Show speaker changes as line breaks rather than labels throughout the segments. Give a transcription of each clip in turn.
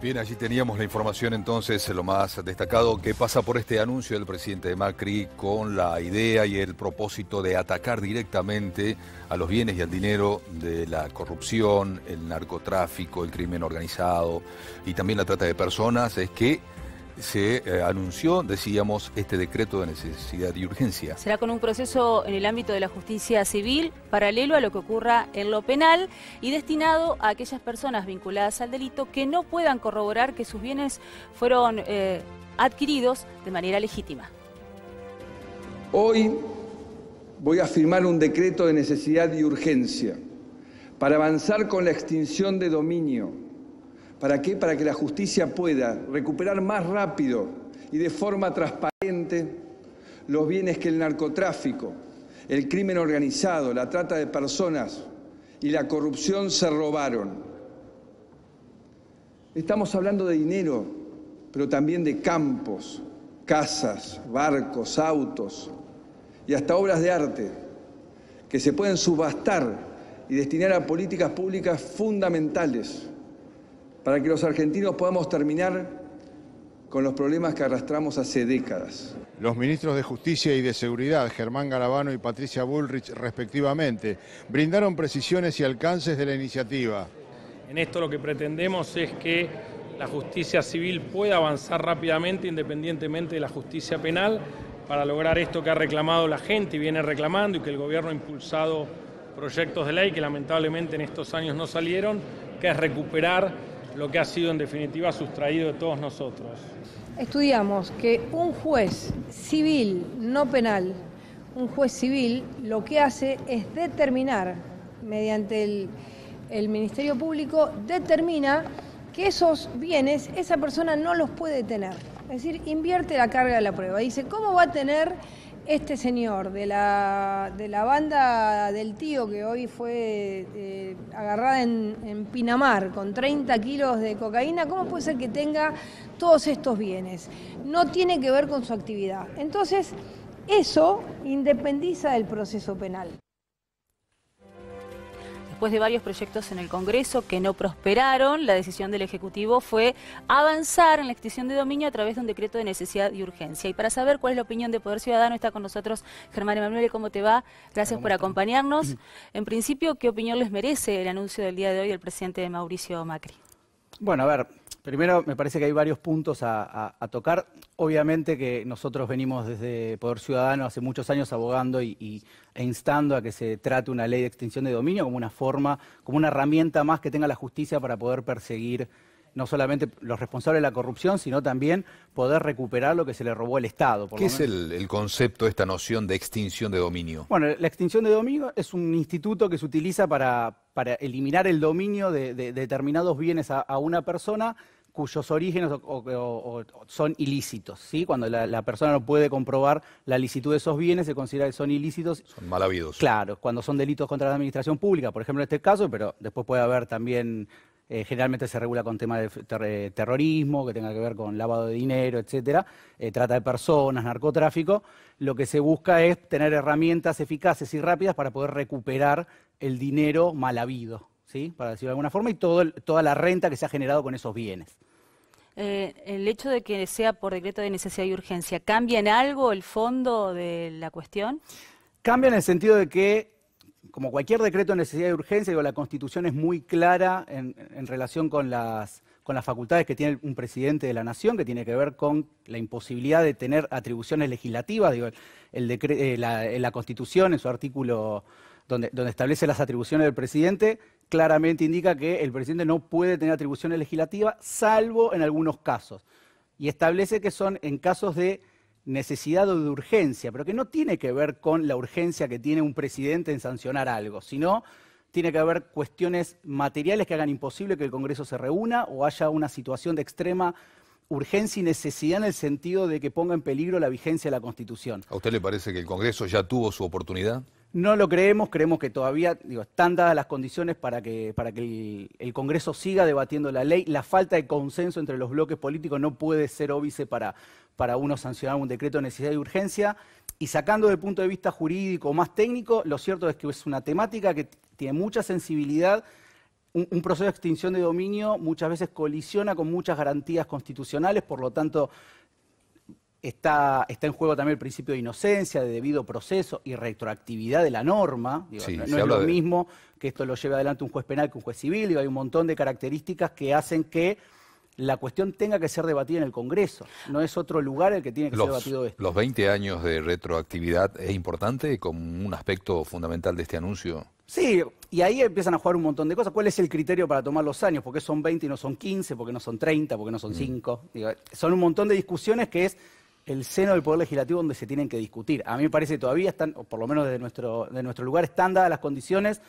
Bien, allí teníamos la información entonces, lo más destacado que pasa por este anuncio del presidente Macri con la idea y el propósito de atacar directamente a los bienes y al dinero de la corrupción, el narcotráfico, el crimen organizado y también la trata de personas. Es que se anunció, decíamos, este decreto de necesidad y urgencia.
Será con un proceso en el ámbito de la justicia civil, paralelo a lo que ocurra en lo penal y destinado a aquellas personas vinculadas al delito que no puedan corroborar que sus bienes fueron adquiridos de manera legítima.
Hoy voy a firmar un decreto de necesidad y urgencia para avanzar con la extinción de dominio. ¿Para qué? Para que la justicia pueda recuperar más rápido y de forma transparente los bienes que el narcotráfico, el crimen organizado, la trata de personas y la corrupción se robaron. Estamos hablando de dinero, pero también de campos, casas, barcos, autos y hasta obras de arte que se pueden subastar y destinar a políticas públicas fundamentales para que los argentinos podamos terminar con los problemas que arrastramos hace décadas.
Los ministros de Justicia y de Seguridad, Germán Garabano y Patricia Bullrich, respectivamente, brindaron precisiones y alcances de la iniciativa.
En esto lo que pretendemos es que la justicia civil pueda avanzar rápidamente, independientemente de la justicia penal, para lograr esto que ha reclamado la gente y viene reclamando y que el gobierno ha impulsado proyectos de ley que lamentablemente en estos años no salieron, que es recuperar lo que ha sido en definitiva sustraído de todos nosotros.
Estudiamos que un juez civil, no penal, un juez civil lo que hace es determinar, mediante el Ministerio Público, determina que esos bienes esa persona no los puede tener. Es decir, invierte la carga de la prueba. Dice, ¿cómo va a tener este señor de la banda del tío que hoy fue agarrada en Pinamar con 30 kilos de cocaína, cómo puede ser que tenga todos estos bienes? No tiene que ver con su actividad. Entonces, eso independiza del proceso penal.
Después de varios proyectos en el Congreso que no prosperaron, la decisión del Ejecutivo fue avanzar en la extinción de dominio a través de un decreto de necesidad y urgencia. Y para saber cuál es la opinión de Poder Ciudadano, está con nosotros Germán Emanuele. ¿Cómo te va? Gracias por acompañarnos. En principio, ¿qué opinión les merece el anuncio del día de hoy del presidente Mauricio Macri?
Bueno, a ver, primero me parece que hay varios puntos a tocar. Obviamente que nosotros venimos desde Poder Ciudadano hace muchos años abogando e instando a que se trate una ley de extinción de dominio como una forma, como una herramienta más que tenga la justicia para poder perseguir no solamente los responsables de la corrupción, sino también poder recuperar lo que se le robó el Estado.
¿Qué es el concepto, esta noción de extinción de dominio?
Bueno, la extinción de dominio es un instituto que se utiliza para eliminar el dominio de determinados bienes a una persona cuyos orígenes son ilícitos, ¿sí? Cuando la persona no puede comprobar la licitud de esos bienes, se considera que son ilícitos.
Son mal habidos.
Claro, cuando son delitos contra la administración pública, por ejemplo en este caso, pero después puede haber también, generalmente se regula con temas de terrorismo, que tenga que ver con lavado de dinero, etcétera, trata de personas, narcotráfico. Lo que se busca es tener herramientas eficaces y rápidas para poder recuperar el dinero mal habido, ¿sí? Para decirlo de alguna forma, y toda la renta que se ha generado con esos bienes.
El hecho de que sea por decreto de necesidad y urgencia, ¿cambia en algo el fondo de la cuestión?
Cambia en el sentido de que, como cualquier decreto de necesidad y urgencia, la Constitución es muy clara en relación con las facultades que tiene un presidente de la Nación, que tiene que ver con la imposibilidad de tener atribuciones legislativas. La Constitución, en su artículo donde establece las atribuciones del presidente, claramente indica que el presidente no puede tener atribuciones legislativas, salvo en algunos casos. Y establece que son en casos de necesidad o de urgencia, pero que no tiene que ver con la urgencia que tiene un presidente en sancionar algo, sino tiene que haber cuestiones materiales que hagan imposible que el Congreso se reúna o haya una situación de extrema urgencia y necesidad en el sentido de que ponga en peligro la vigencia de la Constitución.
¿A usted le parece que el Congreso ya tuvo su oportunidad?
No lo creemos que todavía están dadas las condiciones para que el Congreso siga debatiendo la ley. La falta de consenso entre los bloques políticos no puede ser óbice para uno sancionar un decreto de necesidad y urgencia. Y sacando del punto de vista jurídico más técnico, lo cierto es que es una temática que tiene mucha sensibilidad un proceso de extinción de dominio muchas veces colisiona con muchas garantías constitucionales, por lo tanto está en juego también el principio de inocencia, de debido proceso y retroactividad de la norma. Digo,
Sí,
no es lo mismo que esto lo lleve adelante un juez penal que un juez civil. Digo, hay un montón de características que hacen que la cuestión tenga que ser debatida en el Congreso. No es otro lugar el que tiene que ser debatido esto.
¿Los 20 años de retroactividad es importante como un aspecto fundamental de este anuncio?
Sí, y ahí empiezan a jugar un montón de cosas. ¿Cuál es el criterio para tomar los años? ¿Por qué son 20 y no son 15? ¿Por qué no son 30? ¿Por qué no son 5? Digo, son un montón de discusiones que es el seno del Poder Legislativo donde se tienen que discutir. A mí me parece que todavía están, o por lo menos de nuestro lugar, están dadas las condiciones.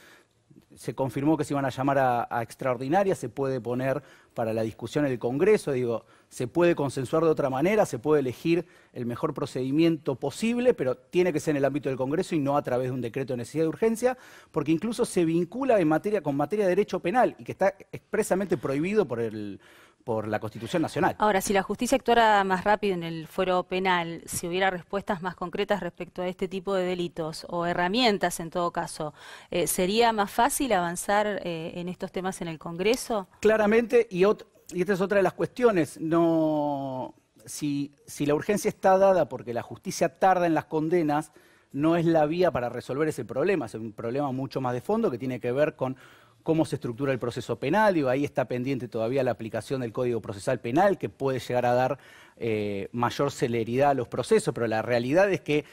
Se confirmó que se iban a llamar a extraordinarias, se puede poner para la discusión en el Congreso, digo, se puede consensuar de otra manera, se puede elegir el mejor procedimiento posible, pero tiene que ser en el ámbito del Congreso y no a través de un decreto de necesidad de urgencia, porque incluso se vincula con materia de derecho penal y que está expresamente prohibido por la Constitución Nacional.
Ahora, si la justicia actuara más rápido en el fuero penal, si hubiera respuestas más concretas respecto a este tipo de delitos o herramientas en todo caso, ¿sería más fácil avanzar en estos temas en el Congreso?
Claramente, y esta es otra de las cuestiones, si la urgencia está dada porque la justicia tarda en las condenas, no es la vía para resolver ese problema, es un problema mucho más de fondo que tiene que ver con cómo se estructura el proceso penal. Digo, ahí está pendiente todavía la aplicación del Código Procesal Penal, que puede llegar a dar mayor celeridad a los procesos, pero la realidad es que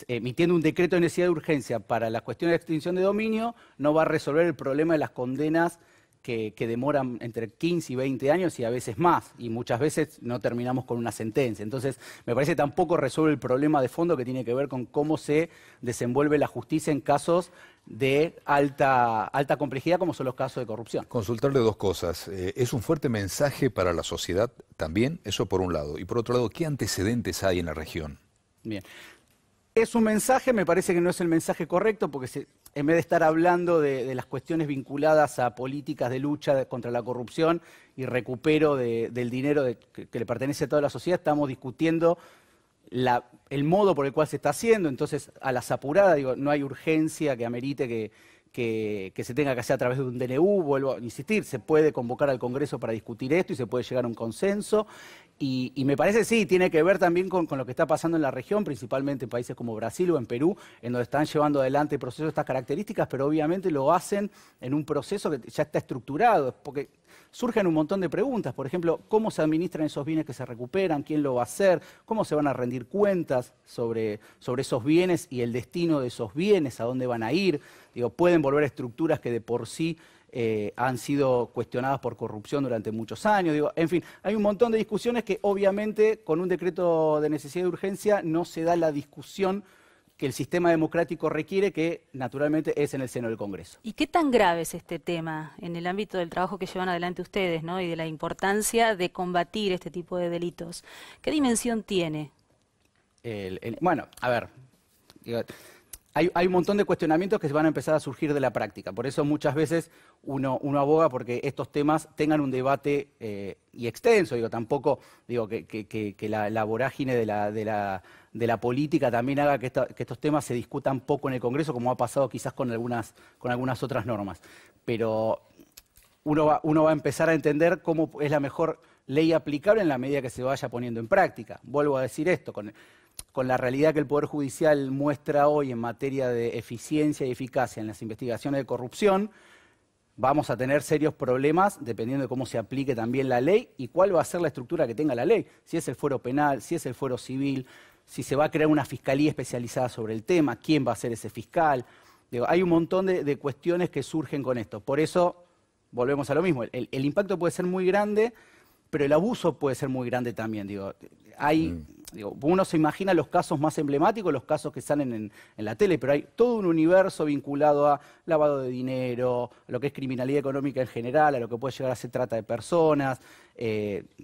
emitiendo un decreto de necesidad de urgencia para la cuestión de extinción de dominio no va a resolver el problema de las condenas que demoran entre 15 y 20 años y a veces más, y muchas veces no terminamos con una sentencia. Entonces, me parece que tampoco resuelve el problema de fondo que tiene que ver con cómo se desenvuelve la justicia en casos de alta complejidad, como son los casos de corrupción.
Consultarle dos cosas. Es un fuerte mensaje para la sociedad también, eso por un lado. Y por otro lado, ¿qué antecedentes hay en la región?
Bien. Es un mensaje, me parece que no es el mensaje correcto, porque en vez de estar hablando de las cuestiones vinculadas a políticas de lucha contra la corrupción y recupero del dinero que le pertenece a toda la sociedad, estamos discutiendo el modo por el cual se está haciendo. Entonces, a las apuradas, digo, no hay urgencia que amerite que se tenga que hacer a través de un DNU, vuelvo a insistir, se puede convocar al Congreso para discutir esto y se puede llegar a un consenso. Y me parece, sí, tiene que ver también con lo que está pasando en la región, principalmente en países como Brasil o en Perú, en donde están llevando adelante procesos de estas características, pero obviamente lo hacen en un proceso que ya está estructurado, porque surgen un montón de preguntas. Por ejemplo, ¿cómo se administran esos bienes que se recuperan? ¿Quién lo va a hacer? ¿Cómo se van a rendir cuentas sobre esos bienes y el destino de esos bienes? ¿A dónde van a ir? Digo, pueden volver a estructuras que de por sí han sido cuestionadas por corrupción durante muchos años. Digo, en fin, hay un montón de discusiones que obviamente con un decreto de necesidad de urgencia no se da la discusión que el sistema democrático requiere, que naturalmente es en el seno del Congreso.
¿Y qué tan grave es este tema en el ámbito del trabajo que llevan adelante ustedes, ¿no? Y de la importancia de combatir este tipo de delitos? ¿Qué dimensión tiene?
Bueno, a ver, digo, hay un montón de cuestionamientos que se van a empezar a surgir de la práctica. Por eso muchas veces uno aboga porque estos temas tengan un debate y extenso. Digo, tampoco digo que la vorágine de la política también haga que estos temas se discutan poco en el Congreso, como ha pasado quizás con algunas otras normas. Pero uno va a empezar a entender cómo es la mejor ley aplicable en la medida que se vaya poniendo en práctica. Vuelvo a decir esto, con la realidad que el Poder Judicial muestra hoy en materia de eficiencia y eficacia en las investigaciones de corrupción, vamos a tener serios problemas dependiendo de cómo se aplique también la ley y cuál va a ser la estructura que tenga la ley. Si es el fuero penal, si es el fuero civil, si se va a crear una fiscalía especializada sobre el tema, quién va a ser ese fiscal. Digo, hay un montón de cuestiones que surgen con esto. Por eso, volvemos a lo mismo, el impacto puede ser muy grande, pero el abuso puede ser muy grande también. Digo, uno se imagina los casos más emblemáticos, los casos que salen en la tele, pero hay todo un universo vinculado a lavado de dinero, a lo que es criminalidad económica en general, a lo que puede llegar a ser trata de personas,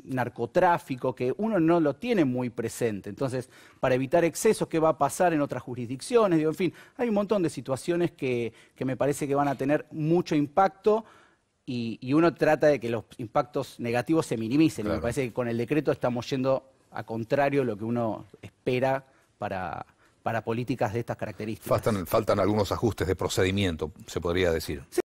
narcotráfico, que uno no lo tiene muy presente. Entonces, para evitar excesos, ¿qué va a pasar en otras jurisdicciones? Digo, en fin, hay un montón de situaciones que me parece que van a tener mucho impacto. Y uno trata de que los impactos negativos se minimicen. Claro. Me parece que con el decreto estamos yendo a contrario de lo que uno espera para políticas de estas características.
Faltan algunos ajustes de procedimiento, se podría decir. Sí.